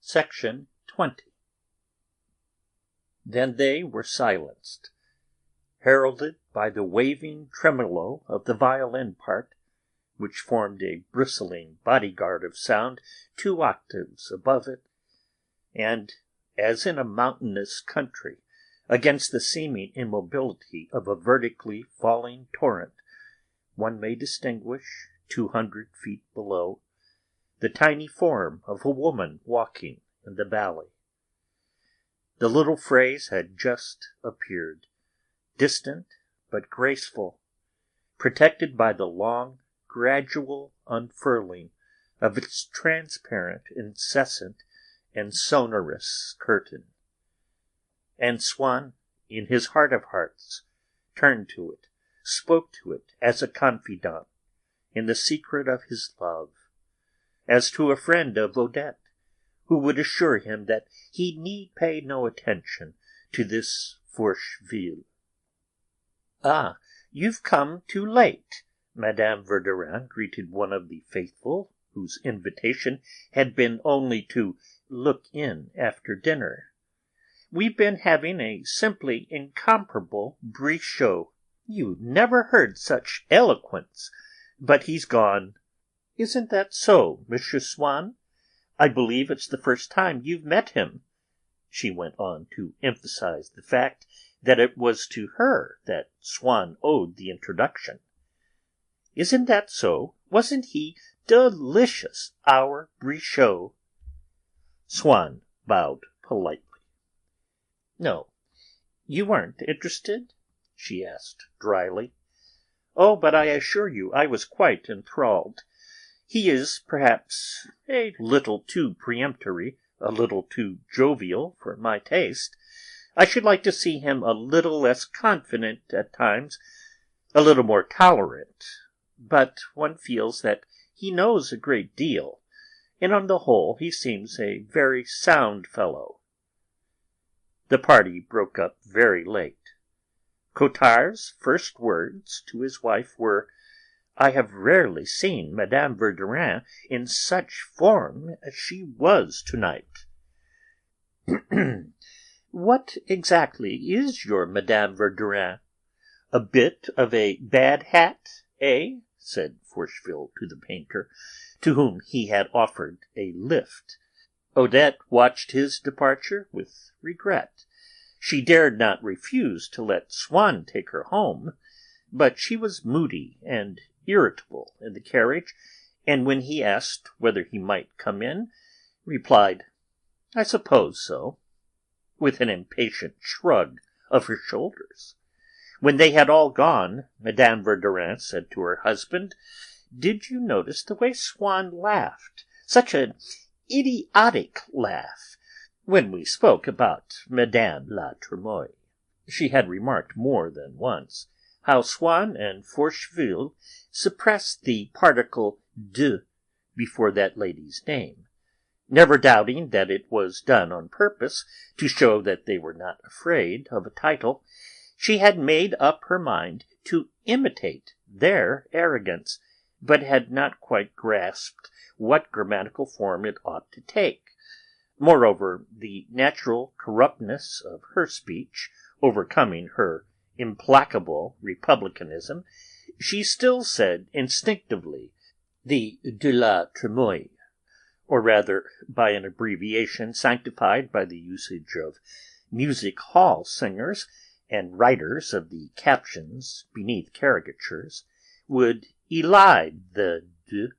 Section 20. Then they were silenced, heralded by the waving tremolo of the violin part, which formed a bristling bodyguard of sound 2 octaves above it, and, as in a mountainous country, against the seeming immobility of a vertically falling torrent, one may distinguish, 200 feet below, the tiny form of a woman walking in the valley. The little phrase had just appeared, distant but graceful, protected by the long, gradual unfurling of its transparent, incessant, and sonorous curtain. And Swann, in his heart of hearts, turned to it, spoke to it as a confidant in the secret of his love, as to a friend of Odette, who would assure him that he need pay no attention to this Forcheville. "Ah, you've come too late," Madame Verdurin greeted one of the faithful, whose invitation had been only to look in after dinner. "We've been having a simply incomparable Brichot. You never heard such eloquence. But he's gone. Isn't that so, Monsieur Swann? I believe it's the first time you've met him," she went on to emphasize the fact that it was to her that Swann owed the introduction. "Isn't that so? Wasn't he delicious, our Brichot?" Swann bowed politely. "No, you weren't interested?" she asked dryly. "Oh, but I assure you I was quite enthralled. He is, perhaps, a little too peremptory, a little too jovial for my taste. I should like to see him a little less confident at times, a little more tolerant, but one feels that he knows a great deal, and on the whole he seems a very sound fellow." The party broke up very late. Cottard's first words to his wife were, "I have rarely seen Madame Verdurin in such form as she was tonight." "What exactly is your Madame Verdurin? A bit of a bad hat, eh?" said Forcheville to the painter, to whom he had offered a lift. Odette watched his departure with regret. She dared not refuse to let Swann take her home, but she was moody and irritable in the carriage, and when he asked whether he might come in, replied, "I suppose so," with an impatient shrug of her shoulders. When they had all gone, Madame Verdurin said to her husband, "Did you notice the way Swann laughed? Such an idiotic laugh, when we spoke about Madame la Trémoille." She had remarked more than once how Swann and Forcheville suppressed the particle de before that lady's name, never doubting that it was done on purpose to show that they were not afraid of a title. She had made up her mind to imitate their arrogance, but had not quite grasped what grammatical form it ought to take. Moreover, the natural corruptness of her speech overcoming her implacable republicanism, she still said instinctively the de la Trémoille, or rather by an abbreviation sanctified by the usage of music-hall singers and writers of the captions beneath caricatures, would elide the de,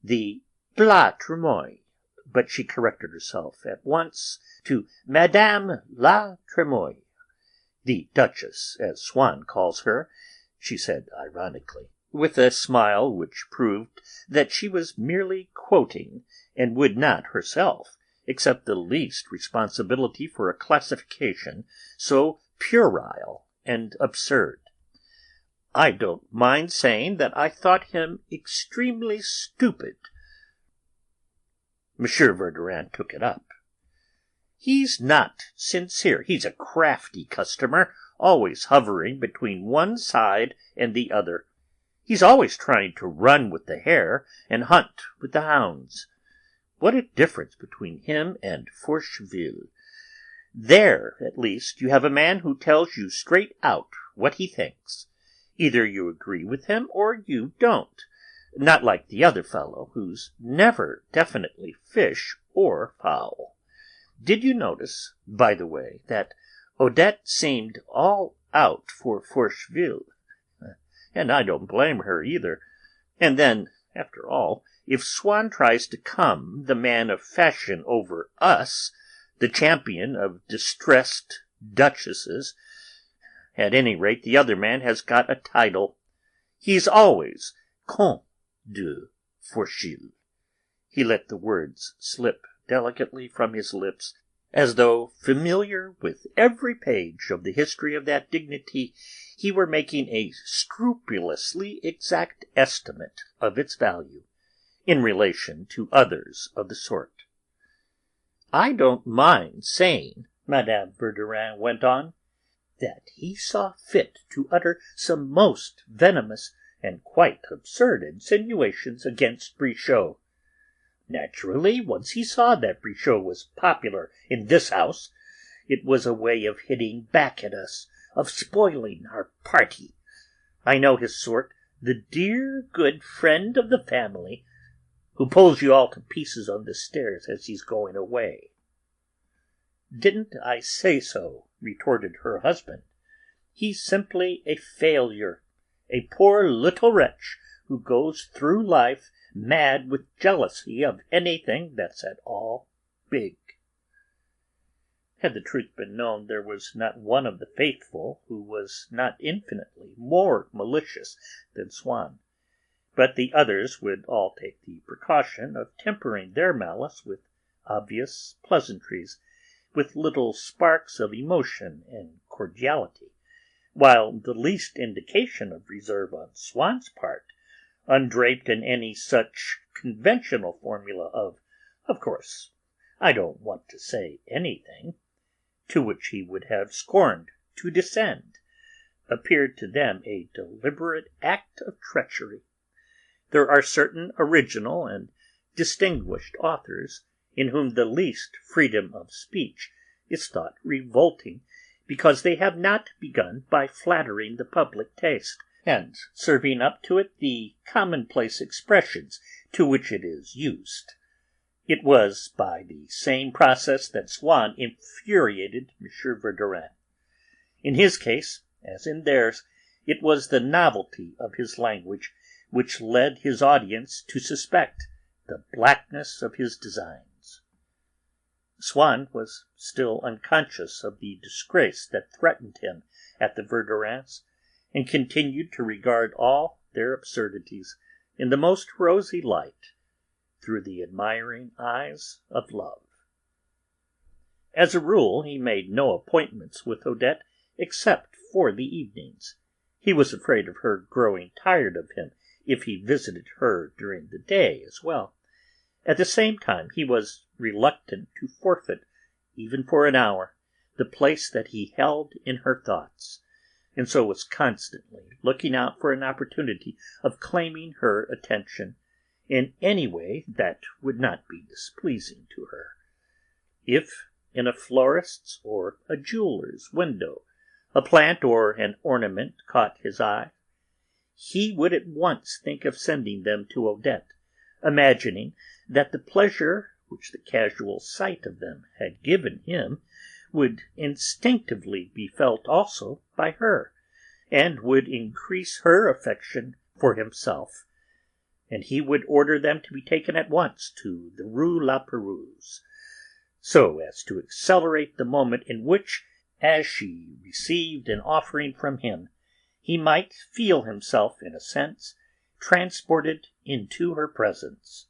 the la Trémoille, but she corrected herself at once to Madame la Trémoille, the Duchess, as Swann calls her, she said ironically, with a smile which proved that she was merely quoting, and would not herself accept the least responsibility for a classification so puerile and absurd. "I don't mind saying that I thought him extremely stupid." Monsieur Verdurin took it up. "He's not sincere. He's a crafty customer, always hovering between one side and the other. He's always trying to run with the hare and hunt with the hounds. What a difference between him and Forcheville! There, at least, you have a man who tells you straight out what he thinks. Either you agree with him or you don't, not like the other fellow, who's never definitely fish or fowl. Did you notice, by the way, that Odette seemed all out for Forcheville? And I don't blame her either. And then, after all, if Swann tries to come the man of fashion over us, the champion of distressed duchesses, at any rate the other man has got a title. He's always Comte de Forcheville. He let the words slip delicately from his lips, as though, familiar with every page of the history of that dignity, he were making a scrupulously exact estimate of its value in relation to others of the sort. "I don't mind saying," Madame Verdurin went on, "that he saw fit to utter some most venomous and quite absurd insinuations against Brichot. Naturally, once he saw that Brichot was popular in this house, it was a way of hitting back at us, of spoiling our party. I know his sort, the dear good friend of the family, who pulls you all to pieces on the stairs as he's going away." "Didn't I say so?" retorted her husband. "He's simply a failure, a poor little wretch who goes through life mad with jealousy of anything that's at all big." Had the truth been known, there was not one of the faithful who was not infinitely more malicious than Swann, but the others would all take the precaution of tempering their malice with obvious pleasantries, with little sparks of emotion and cordiality, while the least indication of reserve on Swann's part, undraped in any such conventional formula of course, I don't want to say anything, to which he would have scorned to descend, appeared to them a deliberate act of treachery. There are certain original and distinguished authors in whom the least freedom of speech is thought revolting, because they have not begun by flattering the public taste, and serving up to it the commonplace expressions to which it is used. It was by the same process that Swann infuriated M. Verdurin. In his case, as in theirs, it was the novelty of his language which led his audience to suspect the blackness of his designs. Swann was still unconscious of the disgrace that threatened him at the Verdurins, and continued to regard all their absurdities in the most rosy light, through the admiring eyes of love. As a rule, he made no appointments with Odette except for the evenings. He was afraid of her growing tired of him if he visited her during the day as well. At the same time, he was reluctant to forfeit, even for an hour, the place that he held in her thoughts, and so was constantly looking out for an opportunity of claiming her attention in any way that would not be displeasing to her. If in a florist's or a jeweller's window a plant or an ornament caught his eye, he would at once think of sending them to Odette, imagining that the pleasure which the casual sight of them had given him would instinctively be felt also by her, and would increase her affection for himself, and he would order them to be taken at once to the Rue La Pérouse, so as to accelerate the moment in which, as she received an offering from him, he might feel himself, in a sense, transported into her presence.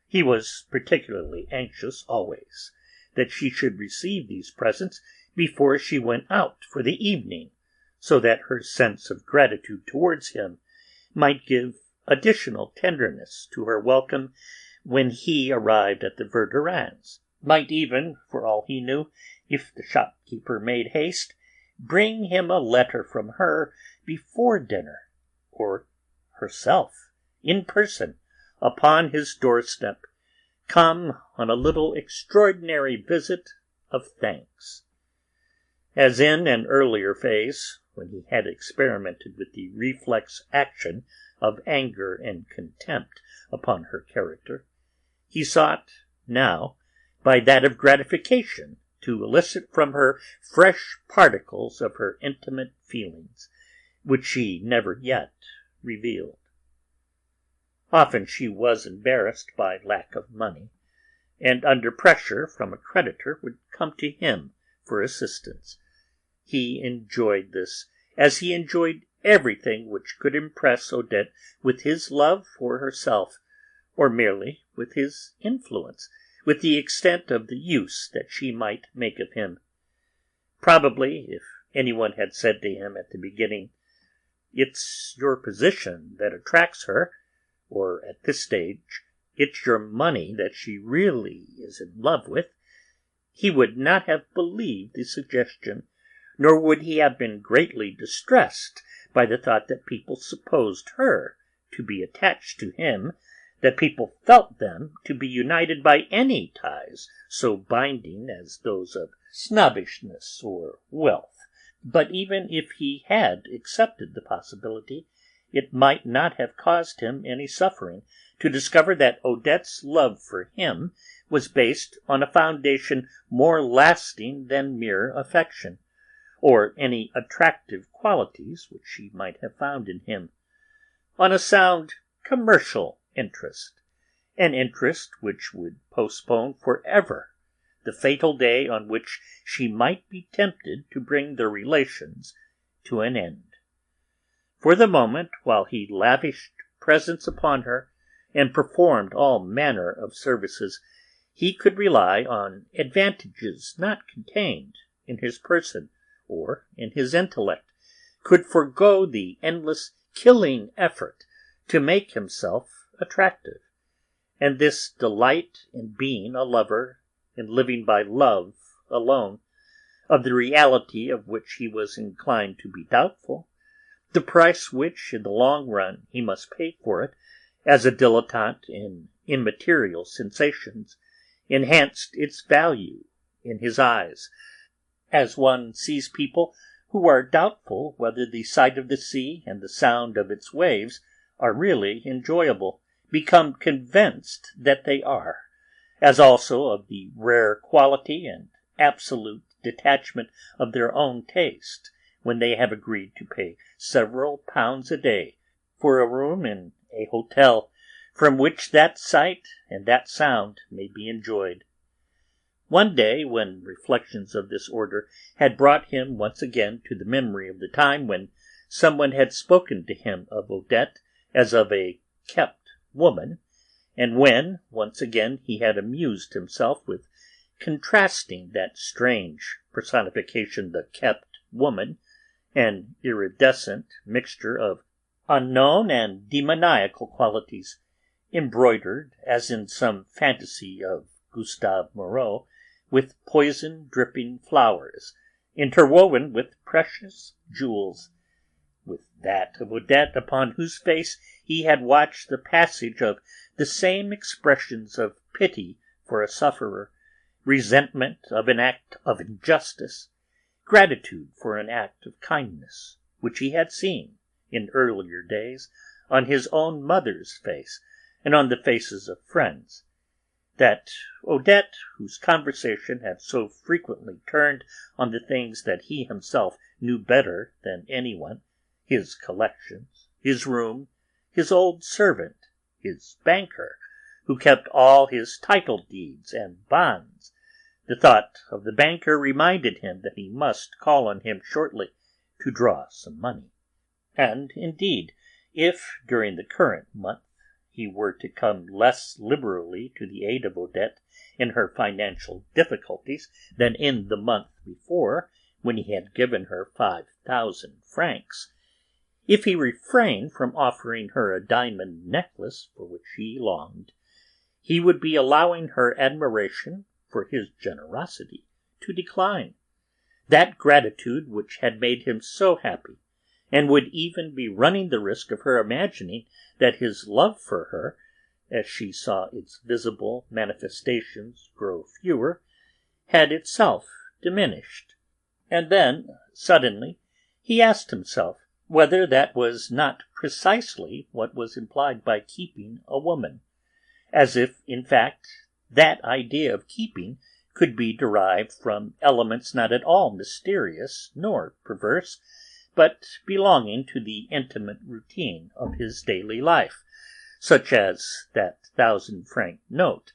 He was particularly anxious always that she should receive these presents before she went out for the evening, so that her sense of gratitude towards him might give additional tenderness to her welcome when he arrived at the Verdurins, might even, for all he knew, if the shopkeeper made haste, bring him a letter from her before dinner, or herself, in person, upon his doorstep, come on a little extraordinary visit of thanks. As in an earlier phase, when he had experimented with the reflex action of anger and contempt upon her character, he sought now, by that of gratification, to elicit from her fresh particles of her intimate feelings, which she never yet revealed. Often she was embarrassed by lack of money, and under pressure from a creditor would come to him for assistance. He enjoyed this, as he enjoyed everything which could impress Odette with his love for herself, or merely with his influence, with the extent of the use that she might make of him. Probably, if anyone had said to him at the beginning, "It's your position that attracts her," or at this stage, "It's your money that she really is in love with," he would not have believed the suggestion, nor would he have been greatly distressed by the thought that people supposed her to be attached to him, that people felt them to be united by any ties so binding as those of snobbishness or wealth. But even if he had accepted the possibility, it might not have caused him any suffering to discover that Odette's love for him was based on a foundation more lasting than mere affection, or any attractive qualities which she might have found in him, on a sound commercial interest, an interest which would postpone forever the fatal day on which she might be tempted to bring their relations to an end. For the moment, while he lavished presents upon her and performed all manner of services, he could rely on advantages not contained in his person or in his intellect, could forego the endless killing effort to make himself attractive, and this delight in being a lover, in living by love alone, of the reality of which he was inclined to be doubtful, the price which, in the long run, he must pay for it, as a dilettante in immaterial sensations, enhanced its value in his eyes, as one sees people who are doubtful whether the sight of the sea and the sound of its waves are really enjoyable, become convinced that they are, as also of the rare quality and absolute detachment of their own taste, when they have agreed to pay several pounds a day for a room in a hotel from which that sight and that sound may be enjoyed. One day, when reflections of this order had brought him once again to the memory of the time when someone had spoken to him of Odette as of a kept woman, and when once again he had amused himself with contrasting that strange personification, the kept woman, an iridescent mixture of unknown and demoniacal qualities, embroidered, as in some fantasy of Gustave Moreau, with poison-dripping flowers, interwoven with precious jewels, with that of Odette, upon whose face he had watched the passage of the same expressions of pity for a sufferer, resentment of an act of injustice, gratitude for an act of kindness, which he had seen, in earlier days, on his own mother's face, and on the faces of friends. That Odette, whose conversation had so frequently turned on the things that he himself knew better than anyone, his collections, his room, his old servant, his banker, who kept all his title deeds and bonds, the thought of the banker reminded him that he must call on him shortly to draw some money. And, indeed, if during the current month he were to come less liberally to the aid of Odette in her financial difficulties than in the month before, when he had given her 5,000 francs, if he refrained from offering her a diamond necklace for which she longed, he would be allowing her admiration for his generosity to decline. That gratitude which had made him so happy, and would even be running the risk of her imagining that his love for her, as she saw its visible manifestations grow fewer, had itself diminished. And then, suddenly, he asked himself whether that was not precisely what was implied by keeping a woman, as if, in fact, that idea of keeping could be derived from elements not at all mysterious nor perverse, but belonging to the intimate routine of his daily life, such as that 1,000-franc note,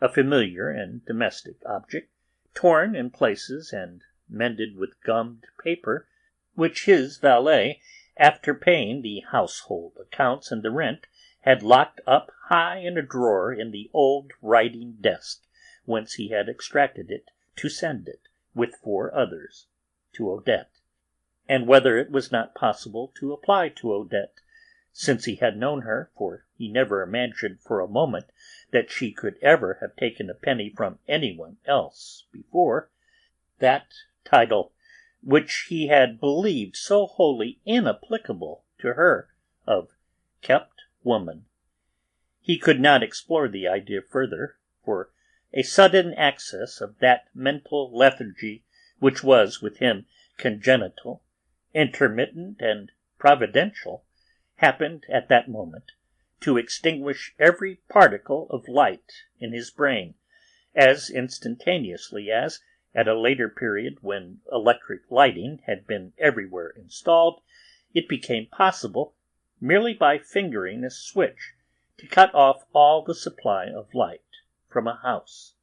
a familiar and domestic object, torn in places and mended with gummed paper, which his valet, after paying the household accounts and the rent, had locked up high in a drawer in the old writing desk, whence he had extracted it to send it, with 4 others, to Odette, and whether it was not possible to apply to Odette, since he had known her, for he never imagined for a moment that she could ever have taken a penny from anyone else before, that title, which he had believed so wholly inapplicable to her, of kept woman. He could not explore the idea further, for a sudden access of that mental lethargy which was with him congenital, intermittent, and providential, happened at that moment to extinguish every particle of light in his brain, as instantaneously as, at a later period when electric lighting had been everywhere installed, it became possible, merely by fingering a switch, to cut off all the supply of light from a house.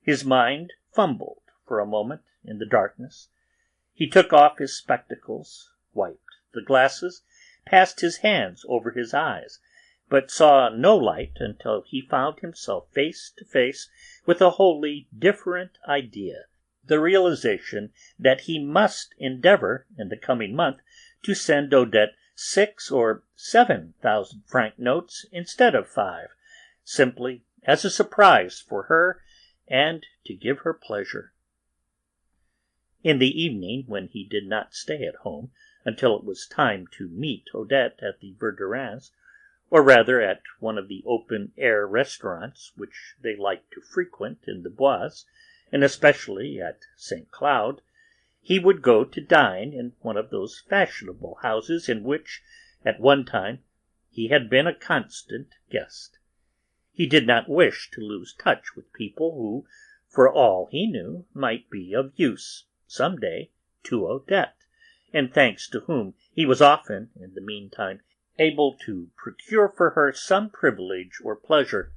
His mind fumbled for a moment in the darkness. He took off his spectacles, wiped the glasses, passed his hands over his eyes, but saw no light until he found himself face to face with a wholly different idea, the realization that he must endeavor in the coming month to send Odette 6 or 7,000-franc notes instead of 5, simply as a surprise for her and to give her pleasure. In the evening, when he did not stay at home until it was time to meet Odette at the Verdurins', or rather at one of the open-air restaurants which they liked to frequent in the Bois, and especially at St. Cloud, he would go to dine in one of those fashionable houses in which, at one time, he had been a constant guest. He did not wish to lose touch with people who, for all he knew, might be of use, some day, to Odette, and thanks to whom he was often, in the meantime, able to procure for her some privilege or pleasure.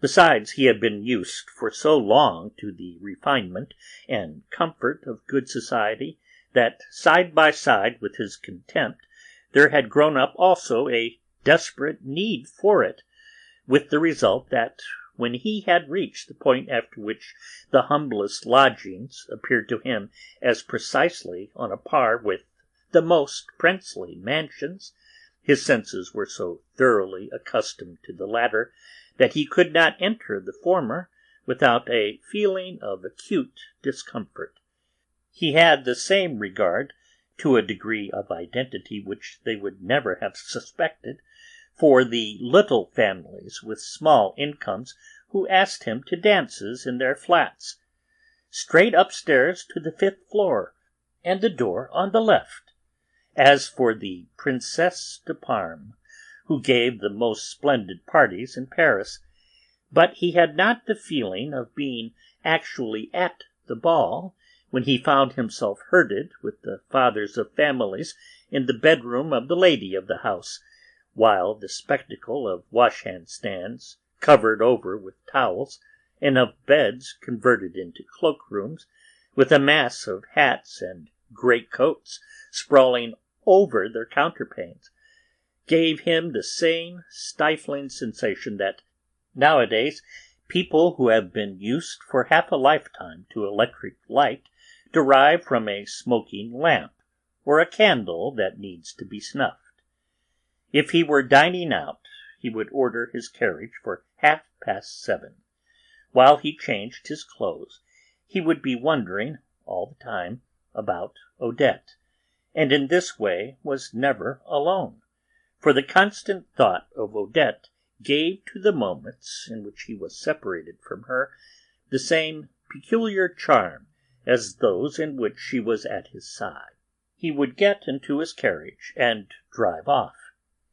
Besides, he had been used for so long to the refinement and comfort of good society that, side by side with his contempt, there had grown up also a desperate need for it, with the result that, when he had reached the point after which the humblest lodgings appeared to him as precisely on a par with the most princely mansions, his senses were so thoroughly accustomed to the latter that he could not enter the former without a feeling of acute discomfort. He had the same regard, to a degree of identity which they would never have suspected, for the little families with small incomes who asked him to dances in their flats, straight upstairs to the 5th floor, and the door on the left. As for the Princesse de Parme, who gave the most splendid parties in Paris, but he had not the feeling of being actually at the ball when he found himself herded with the fathers of families in the bedroom of the lady of the house, while the spectacle of wash-hand stands covered over with towels, and of beds converted into cloak-rooms, with a mass of hats and great-coats sprawling over their counterpanes, gave him the same stifling sensation that, nowadays, people who have been used for half a lifetime to electric light derive from a smoking lamp or a candle that needs to be snuffed. If he were dining out, he would order his carriage for 7:30. While he changed his clothes, he would be wondering all the time about Odette, and in this way was never alone, for the constant thought of Odette gave to the moments in which he was separated from her the same peculiar charm as those in which she was at his side. He would get into his carriage and drive off,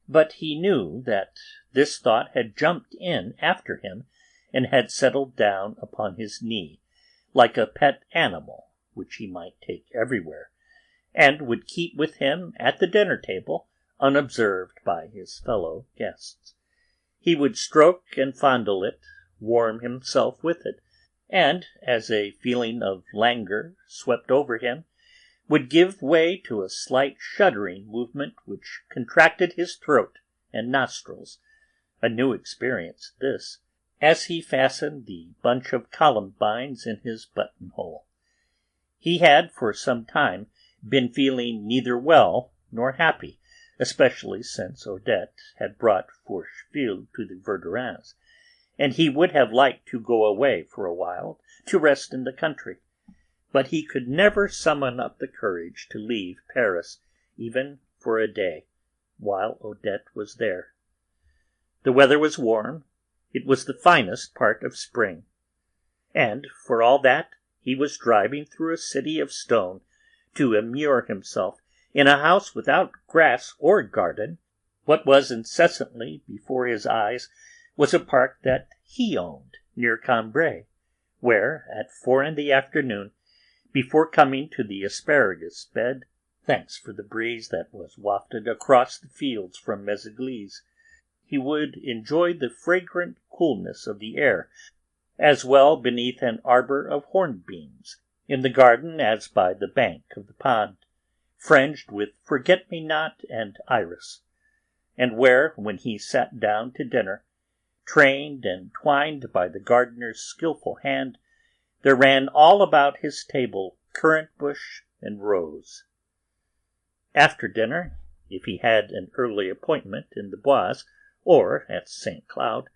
but he knew that this thought had jumped in after him and had settled down upon his knee, like a pet animal which he might take everywhere, and would keep with him at the dinner table, unobserved by his fellow guests. He would stroke and fondle it, warm himself with it, and, as a feeling of languor swept over him, would give way to a slight shuddering movement which contracted his throat and nostrils, a new experience this, as he fastened the bunch of columbines in his buttonhole. He had for some time been feeling neither well nor happy, especially since Odette had brought Forcheville to the Verdurins, and he would have liked to go away for a while to rest in the country, but he could never summon up the courage to leave Paris, even for a day, while Odette was there. The weather was warm, it was the finest part of spring, and for all that he was driving through a city of stone to immure himself in a house without grass or garden. What was incessantly before his eyes was a park that he owned near Cambrai, where, at 4 in the afternoon, before coming to the asparagus bed, thanks for the breeze that was wafted across the fields from Méséglise, he would enjoy the fragrant coolness of the air, as well beneath an arbor of hornbeams, in the garden as by the bank of the pond, fringed with forget-me-not and iris, and where, when he sat down to dinner, trained and twined by the gardener's skilful hand, there ran all about his table currant-bush and rose. After dinner, if he had an early appointment in the Bois or at St. Cloud,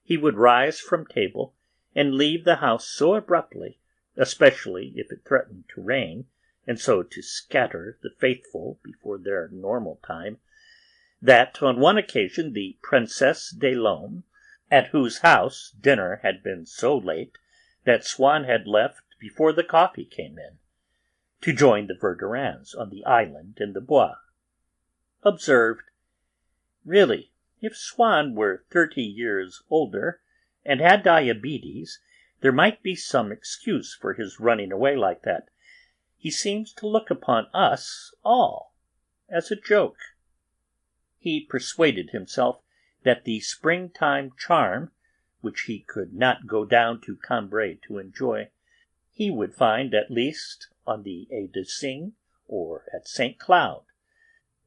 he would rise from table and leave the house so abruptly, especially if it threatened to rain, and so to scatter the faithful before their normal time, that on one occasion the Princesse des Laumes, at whose house dinner had been so late that Swann had left before the coffee came in, to join the Verdurins on the island in the Bois, observed, "Really, if Swann were 30 years older, and had diabetes, there might be some excuse for his running away like that. He seems to look upon us all as a joke." He persuaded himself that the springtime charm, which he could not go down to Cambrai to enjoy, he would find at least on the Aie de Seine or at St. Cloud.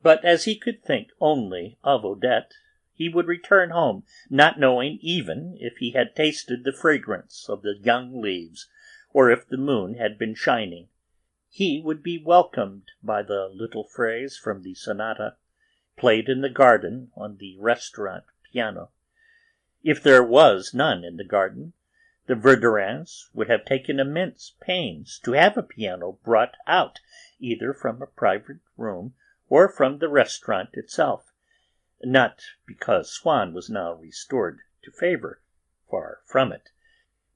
But as he could think only of Odette, he would return home, not knowing even if he had tasted the fragrance of the young leaves, or if the moon had been shining. He would be welcomed by the little phrase from the sonata, played in the garden on the restaurant piano. If there was none in the garden, the Verdurins would have taken immense pains to have a piano brought out either from a private room or from the restaurant itself, not because Swann was now restored to favour, far from it,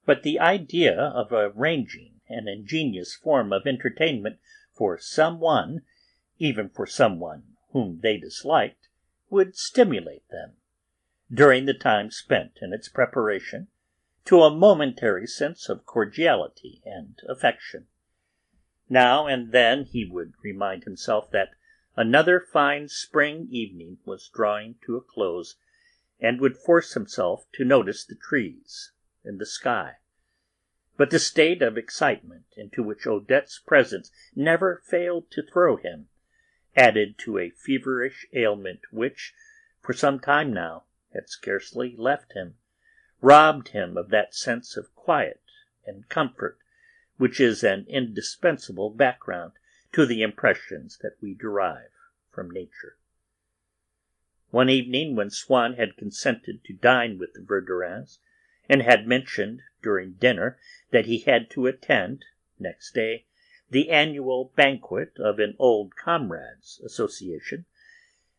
but the idea of arranging an ingenious form of entertainment for someone, even for someone whom they disliked, would stimulate them, during the time spent in its preparation, to a momentary sense of cordiality and affection. Now and then he would remind himself that another fine spring evening was drawing to a close, and would force himself to notice the trees and the sky. But the state of excitement into which Odette's presence never failed to throw him, added to a feverish ailment which, for some time now, had scarcely left him, robbed him of that sense of quiet and comfort which is an indispensable background to the impressions that we derive from nature. One evening, when Swann had consented to dine with the Verdurins, and had mentioned during dinner that he had to attend, next day, the annual banquet of an old comrades' association,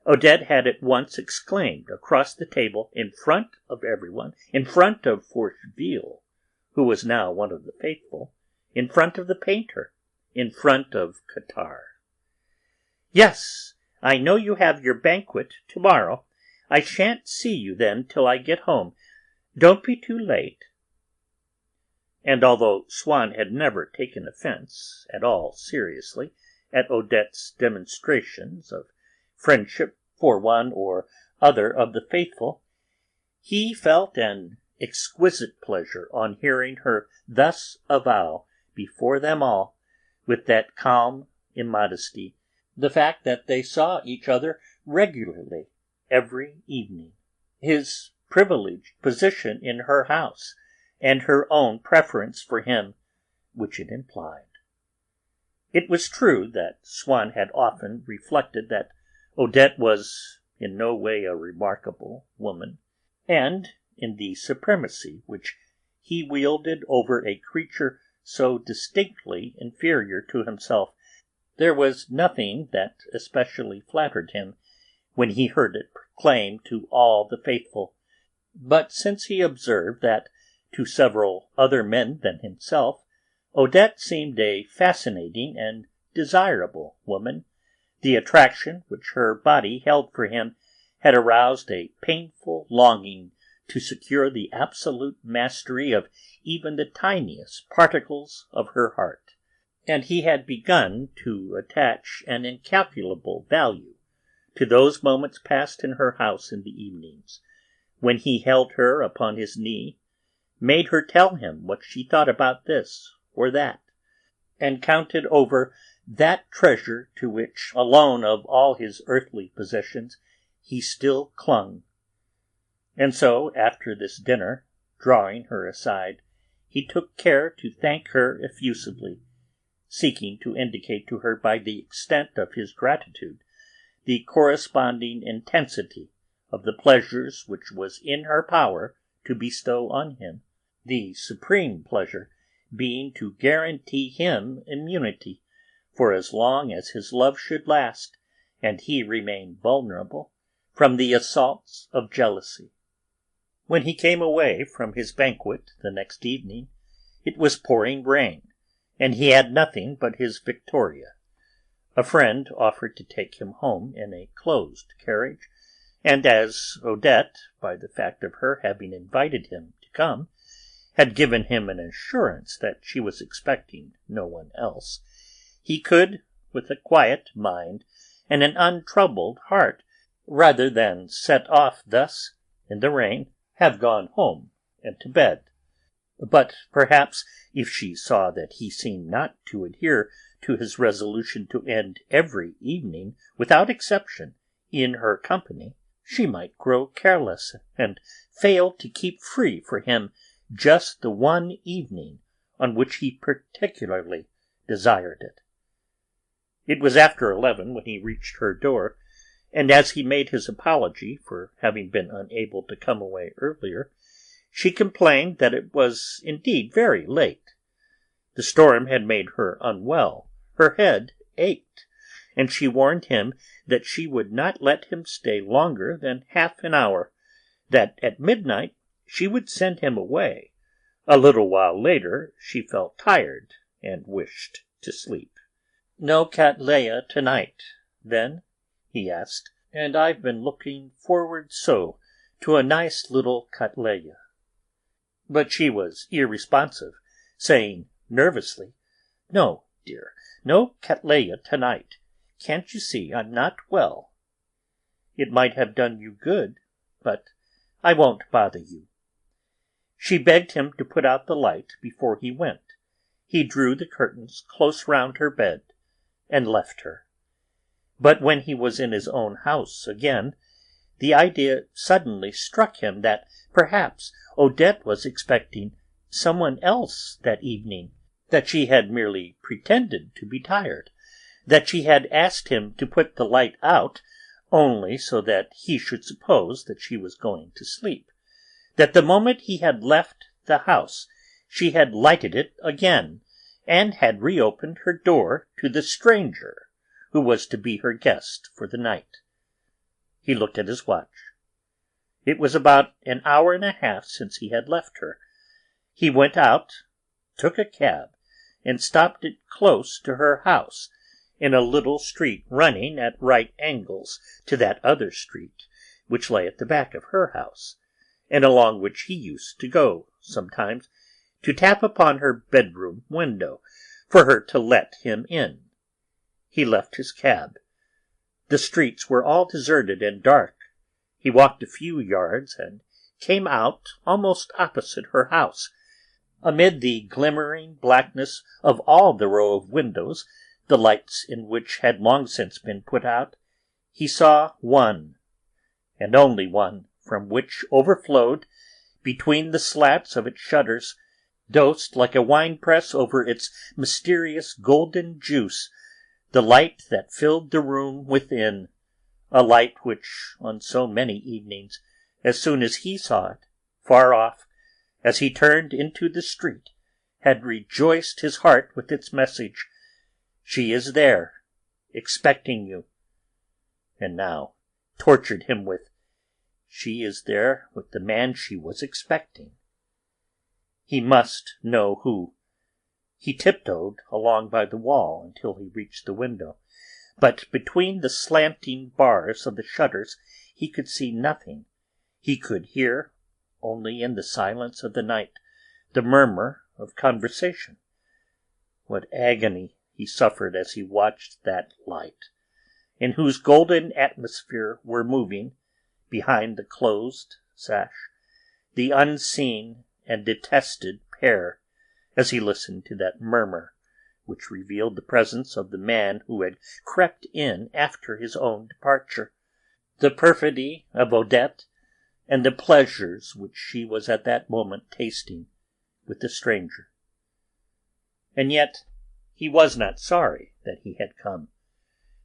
Odette had at once exclaimed across the table, in front of everyone, in front of Forcheville, who was now one of the faithful, in front of the painter, in front of Cottard. "Yes, I know you have your banquet tomorrow. I shan't see you then till I get home. Don't be too late." And although Swann had never taken offence at all seriously at Odette's demonstrations of friendship for one or other of the faithful, he felt an exquisite pleasure on hearing her thus avow before them all, with that calm immodesty, the fact that they saw each other regularly every evening, his privileged position in her house, and her own preference for him, which it implied. It was true that Swann had often reflected that Odette was in no way a remarkable woman, and in the supremacy which he wielded over a creature so distinctly inferior to himself, there was nothing that especially flattered him when he heard it proclaimed to all the faithful. But since he observed that to several other men than himself, Odette seemed a fascinating and desirable woman, the attraction which her body held for him had aroused a painful longing to secure the absolute mastery of even the tiniest particles of her heart, and he had begun to attach an incalculable value to those moments passed in her house in the evenings, when he held her upon his knee, made her tell him what she thought about this or that, and counted over that treasure to which, alone of all his earthly possessions, he still clung. And so, after this dinner, drawing her aside, he took care to thank her effusively, seeking to indicate to her by the extent of his gratitude the corresponding intensity of the pleasures which was in her power to bestow on him, the supreme pleasure being to guarantee him immunity for as long as his love should last and he remain vulnerable from the assaults of jealousy. When he came away from his banquet the next evening, it was pouring rain, and he had nothing but his Victoria. A friend offered to take him home in a closed carriage, and as Odette, by the fact of her having invited him to come, had given him an assurance that she was expecting no one else, he could, with a quiet mind and an untroubled heart, rather than set off thus in the rain, have gone home and to bed. But perhaps if she saw that he seemed not to adhere to his resolution to end every evening, without exception, in her company, she might grow careless and fail to keep free for him just the one evening on which he particularly desired it. It was after 11 when he reached her door, and as he made his apology for having been unable to come away earlier, she complained that it was indeed very late. The storm had made her unwell, her head ached, and she warned him that she would not let him stay longer than half an hour, that at midnight she would send him away. A little while later she felt tired and wished to sleep. "No cattleya tonight, then?" he asked. "And I've been looking forward so to a nice little cattleya." But she was irresponsive, saying nervously, "No, dear, no cattleya tonight. Can't you see I'm not well? It might have done you good, but I won't bother you." She begged him to put out the light before he went. He drew the curtains close round her bed and left her. But when he was in his own house again, the idea suddenly struck him that perhaps Odette was expecting someone else that evening, that she had merely pretended to be tired, that she had asked him to put the light out only so that he should suppose that she was going to sleep, that the moment he had left the house she had lighted it again, and had reopened her door to the stranger who was to be her guest for the night. He looked at his watch. It was about an hour and a half since he had left her. He went out, took a cab, and stopped it close to her house, in a little street running at right angles to that other street which lay at the back of her house, and along which he used to go sometimes to tap upon her bedroom window for her to let him in. He left his cab. The streets were all deserted and dark. He walked a few yards and came out almost opposite her house. Amid the glimmering blackness of all the row of windows, the lights in which had long since been put out, he saw one, and only one, from which overflowed, between the slats of its shutters, dosed like a wine-press over its mysterious golden juice, the light that filled the room within, a light which, on so many evenings, as soon as he saw it, far off, as he turned into the street, had rejoiced his heart with its message, "She is there, expecting you," and now tortured him with, "She is there with the man she was expecting." He must know who. He tiptoed along by the wall until he reached the window, but between the slanting bars of the shutters he could see nothing. He could hear, only in the silence of the night, the murmur of conversation. What agony he suffered as he watched that light, in whose golden atmosphere were moving, behind the closed sash, the unseen and detested pair, as he listened to that murmur which revealed the presence of the man who had crept in after his own departure, the perfidy of Odette, and the pleasures which she was at that moment tasting with the stranger. And yet he was not sorry that he had come.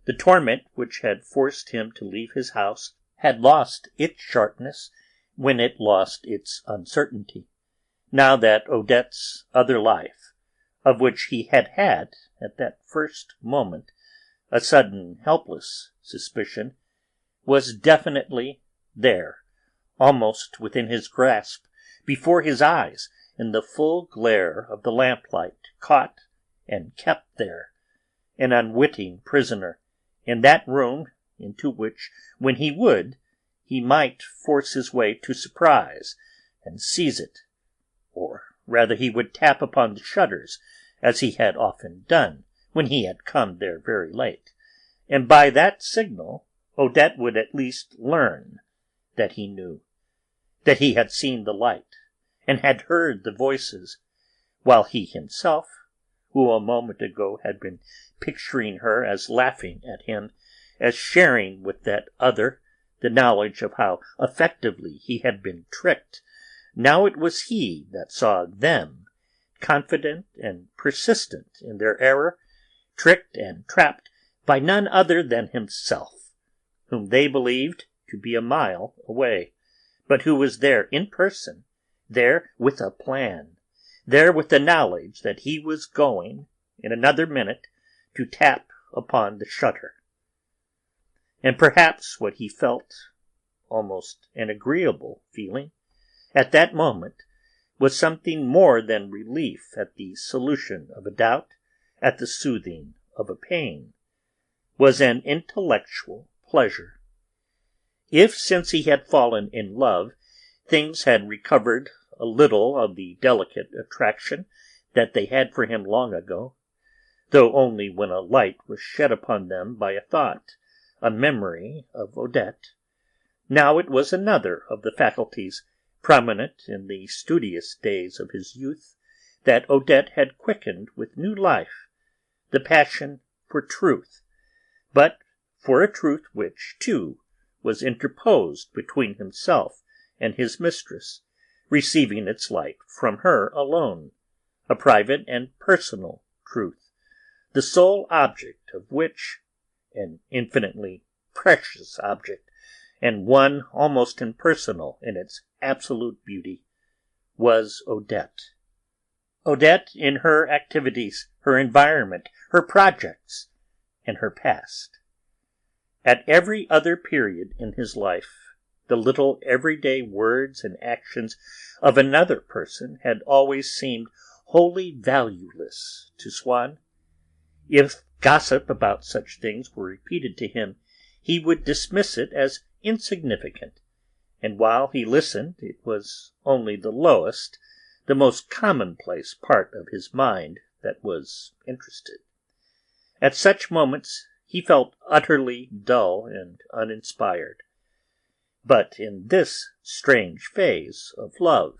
The torment which had forced him to leave his house had lost its sharpness when it lost its uncertainty, now that Odette's other life, of which he had had, at that first moment, a sudden helpless suspicion, was definitely there, almost within his grasp, before his eyes, in the full glare of the lamplight, caught and kept there, an unwitting prisoner, in that room into which, when he would, he might force his way to surprise and seize it, or rather he would tap upon the shutters, as he had often done when he had come there very late, and by that signal Odette would at least learn that he knew, that he had seen the light, and had heard the voices, while he himself, who a moment ago had been picturing her as laughing at him, as sharing with that other the knowledge of how effectively he had been tricked, now it was he that saw them, confident and persistent in their error, tricked and trapped by none other than himself, whom they believed to be a mile away, but who was there in person, there with a plan, there with the knowledge that he was going, in another minute, to tap upon the shutter. And perhaps what he felt, almost an agreeable feeling, at that moment, was something more than relief at the solution of a doubt, at the soothing of a pain, was an intellectual pleasure. If, since he had fallen in love, things had recovered a little of the delicate attraction that they had for him long ago, though only when a light was shed upon them by a thought, a memory of Odette, now it was another of the faculties prominent in the studious days of his youth that Odette had quickened with new life, the passion for truth, but for a truth which, too, was interposed between himself and his mistress, receiving its light from her alone, a private and personal truth, the sole object of which, an infinitely precious object, and one almost impersonal in its absolute beauty, was Odette. Odette in her activities, her environment, her projects, and her past. At every other period in his life, the little everyday words and actions of another person had always seemed wholly valueless to Swann. If gossip about such things were repeated to him, he would dismiss it as insignificant, and while he listened it was only the lowest, the most commonplace part of his mind that was interested. At such moments he felt utterly dull and uninspired. But in this strange phase of love,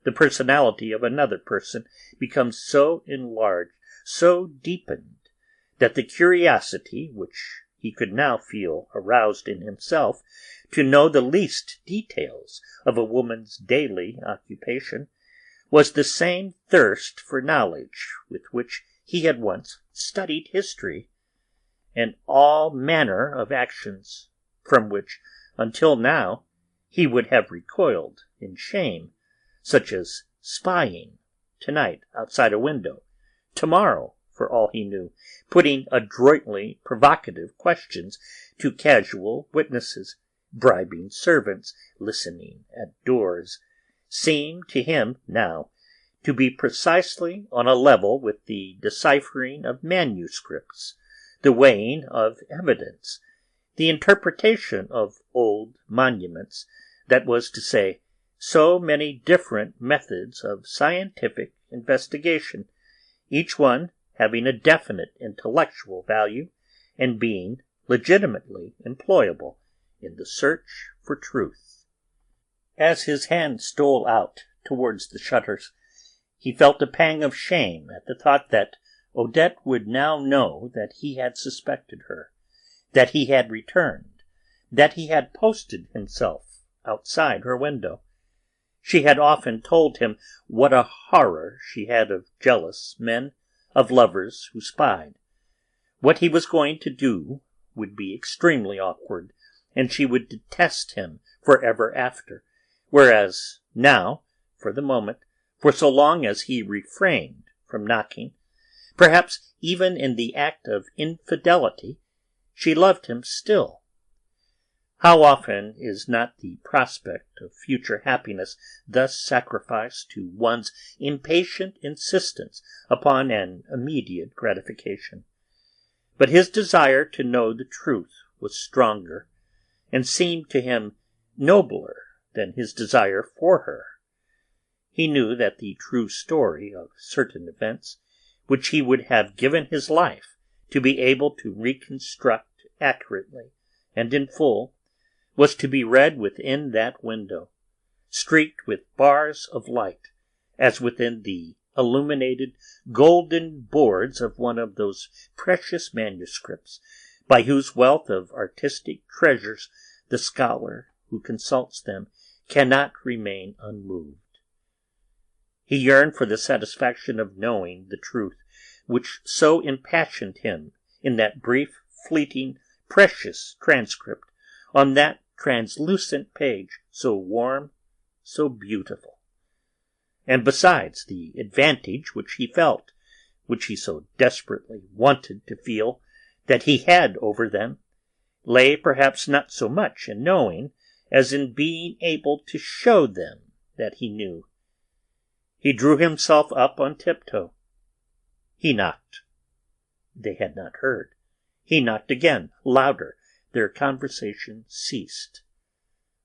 the personality of another person becomes so enlarged, so deepened, that the curiosity which he could now feel aroused in himself to know the least details of a woman's daily occupation was the same thirst for knowledge with which he had once studied history, and all manner of actions from which, until now, he would have recoiled in shame, such as spying tonight outside a window, tomorrow, for all he knew, putting adroitly provocative questions to casual witnesses, bribing servants, listening at doors, seemed to him now to be precisely on a level with the deciphering of manuscripts, the weighing of evidence, the interpretation of old monuments, that was to say, so many different methods of scientific investigation, each one having a definite intellectual value and being legitimately employable in the search for truth. As his hand stole out towards the shutters, he felt a pang of shame at the thought that Odette would now know that he had suspected her, that he had returned, that he had posted himself outside her window. She had often told him what a horror she had of jealous men, of lovers who spied. What he was going to do would be extremely awkward, and she would detest him forever after, whereas now, for the moment, for so long as he refrained from knocking, perhaps even in the act of infidelity, she loved him still. How often is not the prospect of future happiness thus sacrificed to one's impatient insistence upon an immediate gratification? But his desire to know the truth was stronger, and seemed to him nobler than his desire for her. He knew that the true story of certain events, which he would have given his life to be able to reconstruct accurately and in full, was to be read within that window, streaked with bars of light, as within the illuminated golden boards of one of those precious manuscripts by whose wealth of artistic treasures the scholar who consults them cannot remain unmoved. He yearned for the satisfaction of knowing the truth which so impassioned him in that brief, fleeting, precious transcript, on that translucent page, so warm, so beautiful. And besides, the advantage which he felt, which he so desperately wanted to feel, that he had over them, lay perhaps not so much in knowing as in being able to show them that he knew. He drew himself up on tiptoe. He knocked. They had not heard. He knocked again, louder. Their conversation ceased.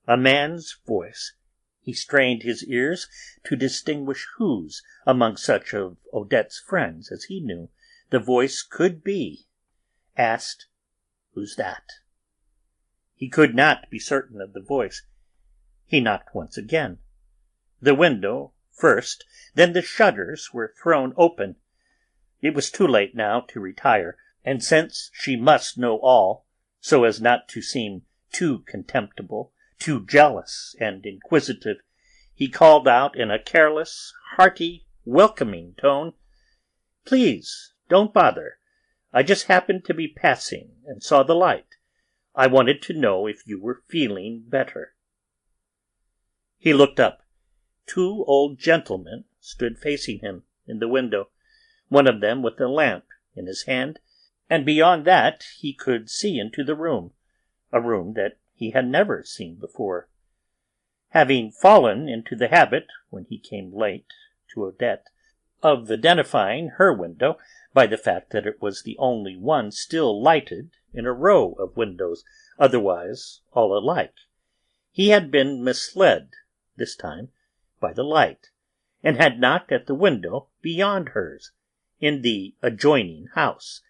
A man's voice. He strained his ears to distinguish whose, among such of Odette's friends as he knew, the voice could be, asked, "Who's that?" He could not be certain of the voice. He knocked once again. The window first, then the shutters were thrown open. It was too late now to retire, and since she must know all, so as not to seem too contemptible, too jealous and inquisitive, he called out in a careless, hearty, welcoming tone, "Please, don't bother. I just happened to be passing and saw the light. I wanted to know if you were feeling better." He looked up. 2 old gentlemen stood facing him in the window, one of them with a lamp in his hand, and beyond that he could see into the room, a room that he had never seen before. Having fallen into the habit, when he came late to Odette, of identifying her window by the fact that it was the only one still lighted in a row of windows, otherwise all alike, he had been misled, this time, by the light, and had knocked at the window beyond hers, in the adjoining house.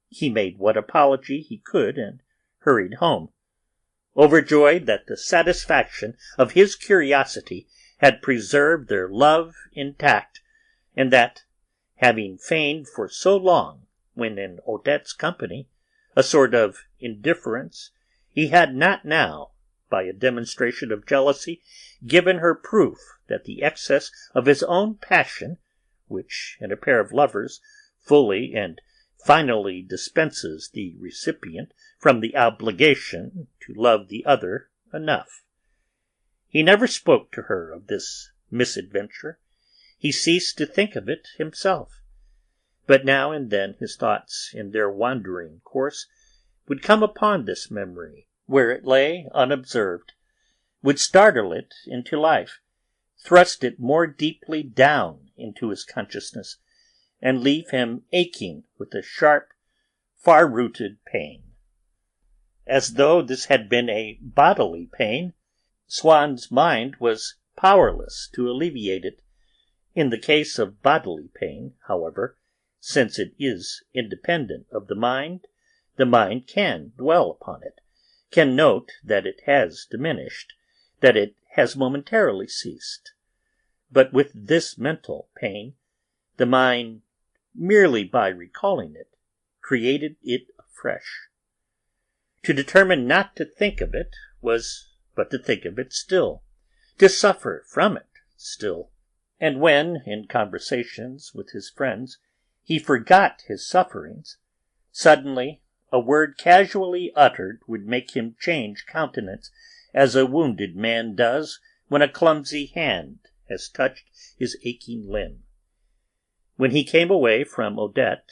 He made what apology he could and hurried home, overjoyed that the satisfaction of his curiosity had preserved their love intact, and that, having feigned for so long, when in Odette's company, a sort of indifference, he had not now, by a demonstration of jealousy, given her proof that the excess of his own passion, which in a pair of lovers fully and finally dispenses the recipient from the obligation to love the other enough. He never spoke to her of this misadventure. He ceased to think of it himself, but now and then his thoughts in their wandering course would come upon this memory where it lay unobserved, would startle it into life, thrust it more deeply down into his consciousness, and leave him aching with a sharp, far-rooted pain. As though this had been a bodily pain, Swann's mind was powerless to alleviate it. In the case of bodily pain, however, since it is independent of the mind can dwell upon it, can note that it has diminished, that it has momentarily ceased. But with this mental pain, the mind, merely by recalling it, created it afresh. To determine not to think of it was but to think of it still, to suffer from it still. And when, in conversations with his friends, he forgot his sufferings, suddenly a word casually uttered would make him change countenance, as a wounded man does when a clumsy hand has touched his aching limb. When he came away from Odette,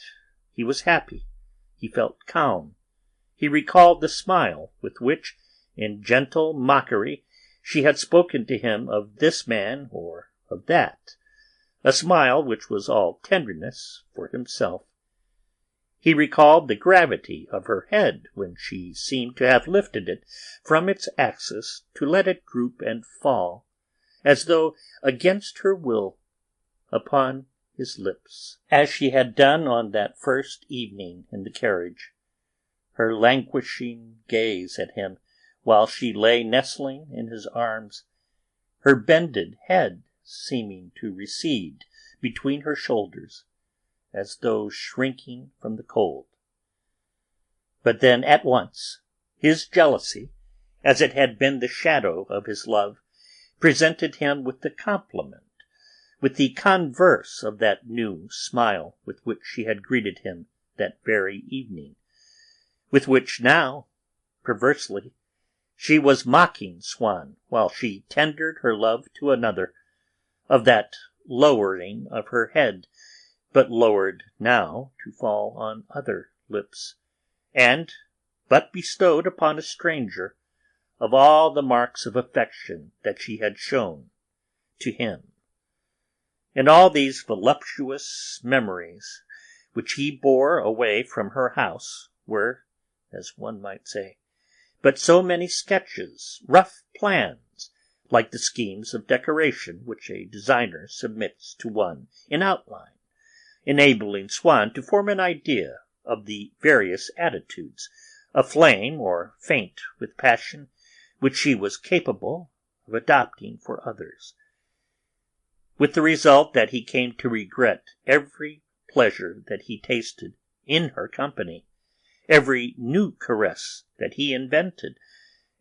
he was happy, he felt calm, he recalled the smile with which, in gentle mockery, she had spoken to him of this man or of that, a smile which was all tenderness for himself. He recalled the gravity of her head when she seemed to have lifted it from its axis to let it droop and fall, as though against her will, upon his lips, as she had done on that first evening in the carriage. Her languishing gaze at him while she lay nestling in his arms, her bended head seeming to recede between her shoulders, as though shrinking from the cold. But then at once his jealousy, as it had been the shadow of his love, presented him with the complement, with the converse of that new smile with which she had greeted him that very evening, with which now, perversely, she was mocking Swann while she tendered her love to another, of that lowering of her head, but lowered now to fall on other lips, and but bestowed upon a stranger, of all the marks of affection that she had shown to him. And all these voluptuous memories which he bore away from her house were, as one might say, but so many sketches, rough plans, like the schemes of decoration which a designer submits to one in outline, enabling Swann to form an idea of the various attitudes, aflame or faint with passion, which she was capable of adopting for others, with the result that he came to regret every pleasure that he tasted in her company, every new caress that he invented,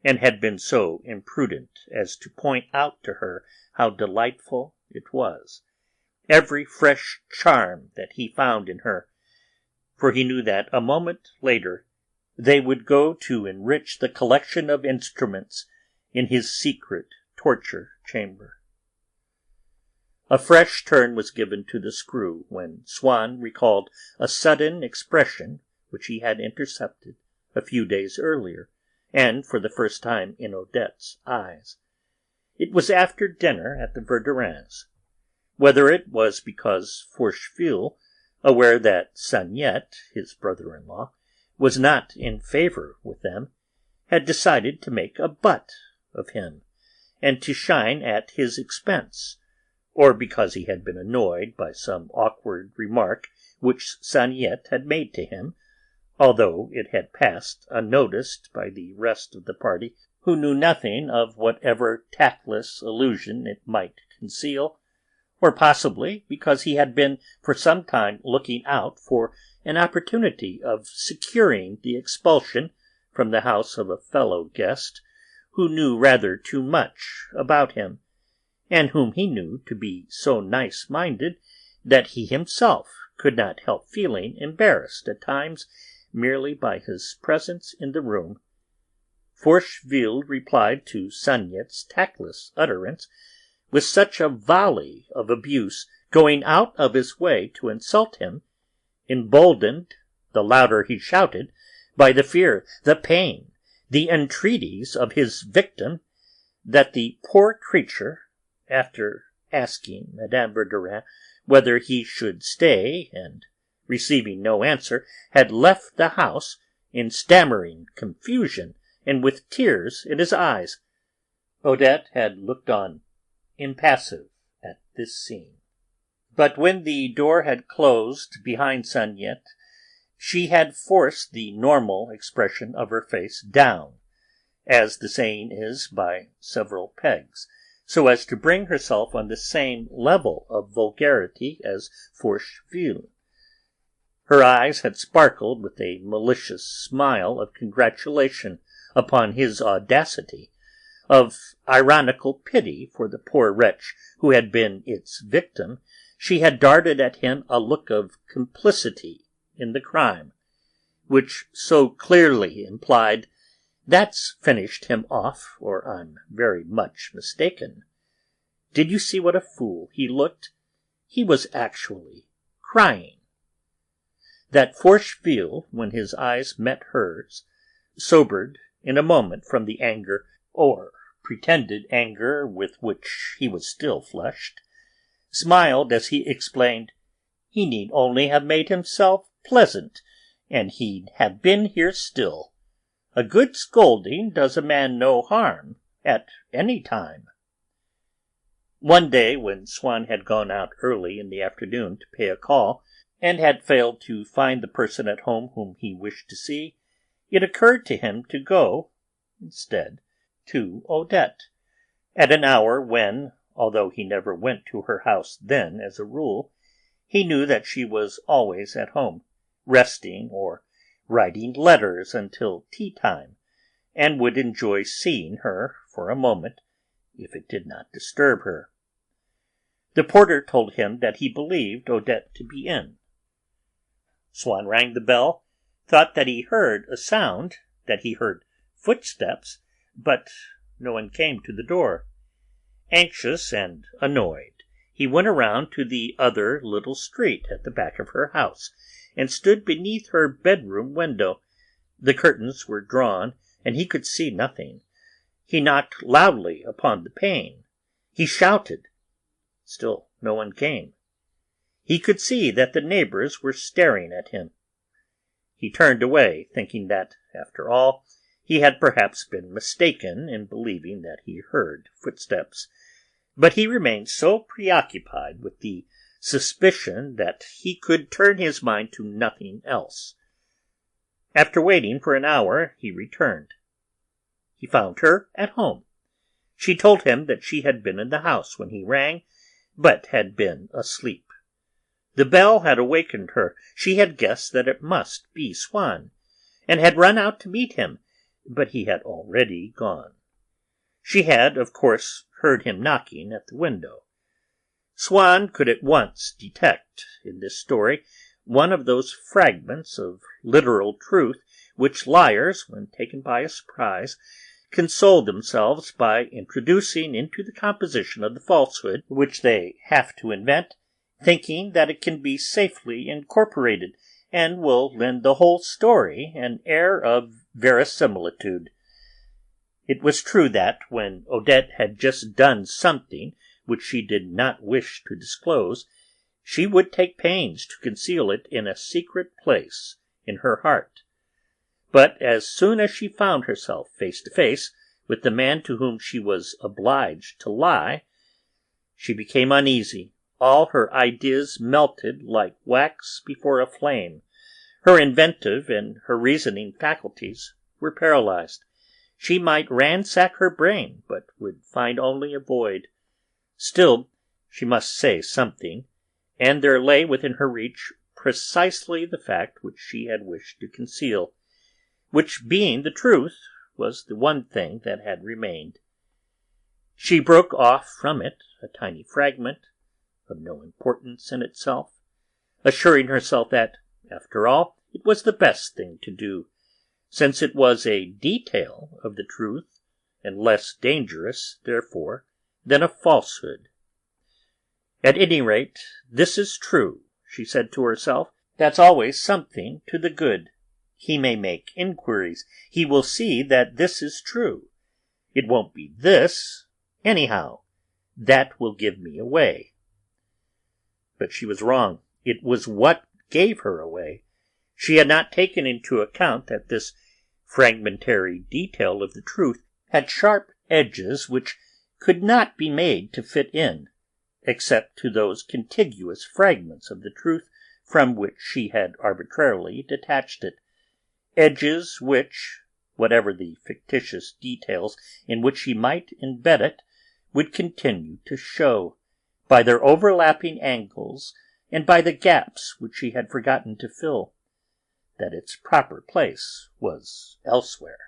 and had been so imprudent as to point out to her how delightful it was, every fresh charm that he found in her, for he knew that a moment later they would go to enrich the collection of instruments in his secret torture chamber. A fresh turn was given to the screw when Swann recalled a sudden expression which he had intercepted a few days earlier, and for the first time in Odette's eyes. It was after dinner at the Verdurins'. Whether it was because Forcheville, aware that Saniette, his brother-in-law, was not in favour with them, had decided to make a butt of him, and to shine at his expense, or because he had been annoyed by some awkward remark which Saniette had made to him, although it had passed unnoticed by the rest of the party, who knew nothing of whatever tactless allusion it might conceal, or possibly because he had been for some time looking out for an opportunity of securing the expulsion from the house of a fellow guest who knew rather too much about him, and whom he knew to be so nice-minded that he himself could not help feeling embarrassed at times merely by his presence in the room. Forcheville replied to Saniette's tactless utterance with such a volley of abuse, going out of his way to insult him, emboldened, the louder he shouted, by the fear, the pain, the entreaties of his victim, that the poor creature, after asking Madame Verdurin whether he should stay, and receiving no answer, had left the house in stammering confusion and with tears in his eyes. Odette had looked on impassive at this scene. But when the door had closed behind Saniette, she had forced the normal expression of her face down, as the saying is, by several pegs, so as to bring herself on the same level of vulgarity as Forcheville. Her eyes had sparkled with a malicious smile of congratulation upon his audacity, of ironical pity for the poor wretch who had been its victim. She had darted at him a look of complicity in the crime, which so clearly implied, "That's finished him off, or I'm very much mistaken. Did you see what a fool he looked? He was actually crying." That Forcheville, when his eyes met hers, sobered in a moment from the anger, or pretended anger with which he was still flushed, smiled as he explained, "He need only have made himself pleasant, and he'd have been here still. A good scolding does a man no harm at any time." One day, when Swann had gone out early in the afternoon to pay a call, and had failed to find the person at home whom he wished to see, it occurred to him to go, instead, to Odette, at an hour when, although he never went to her house then as a rule, he knew that she was always at home, resting or writing letters until tea-time, and would enjoy seeing her for a moment, if it did not disturb her. The porter told him that he believed Odette to be in. Swann rang the bell, thought that he heard a sound, that he heard footsteps, but no one came to the door. Anxious and annoyed, he went around to the other little street at the back of her house, and stood beneath her bedroom window. The curtains were drawn, and he could see nothing. He knocked loudly upon the pane. He shouted. Still no one came. He could see that the neighbours were staring at him. He turned away, thinking that, after all, he had perhaps been mistaken in believing that he heard footsteps, but he remained so preoccupied with the suspicion that he could turn his mind to nothing else. After waiting for an hour, he returned. He found her at home. She told him that she had been in the house when he rang, but had been asleep. The bell had awakened her. She had guessed that it must be Swann, and had run out to meet him, but he had already gone. She had, of course, heard him knocking at the window. Swann could at once detect in this story one of those fragments of literal truth which liars, when taken by a surprise, console themselves by introducing into the composition of the falsehood which they have to invent, thinking that it can be safely incorporated, and will lend the whole story an air of verisimilitude. It was true that, when Odette had just done something which she did not wish to disclose, she would take pains to conceal it in a secret place in her heart. But as soon as she found herself face to face with the man to whom she was obliged to lie, she became uneasy. All her ideas melted like wax before a flame. Her inventive and her reasoning faculties were paralyzed. She might ransack her brain, but would find only a void. Still, she must say something, and there lay within her reach precisely the fact which she had wished to conceal, which, being the truth, was the one thing that had remained. She broke off from it a tiny fragment, of no importance in itself, assuring herself that, after all, it was the best thing to do, since it was a detail of the truth, and less dangerous, therefore, than a falsehood. At any rate, this is true, she said to herself. That's always something to the good. He may make inquiries. He will see that this is true. It won't be this, anyhow. That will give me away. But she was wrong. It was what gave her away. She had not taken into account that this fragmentary detail of the truth had sharp edges which could not be made to fit in, except to those contiguous fragments of the truth from which she had arbitrarily detached it, edges which, whatever the fictitious details in which she might embed it, would continue to show, by their overlapping angles and by the gaps which she had forgotten to fill, that its proper place was elsewhere.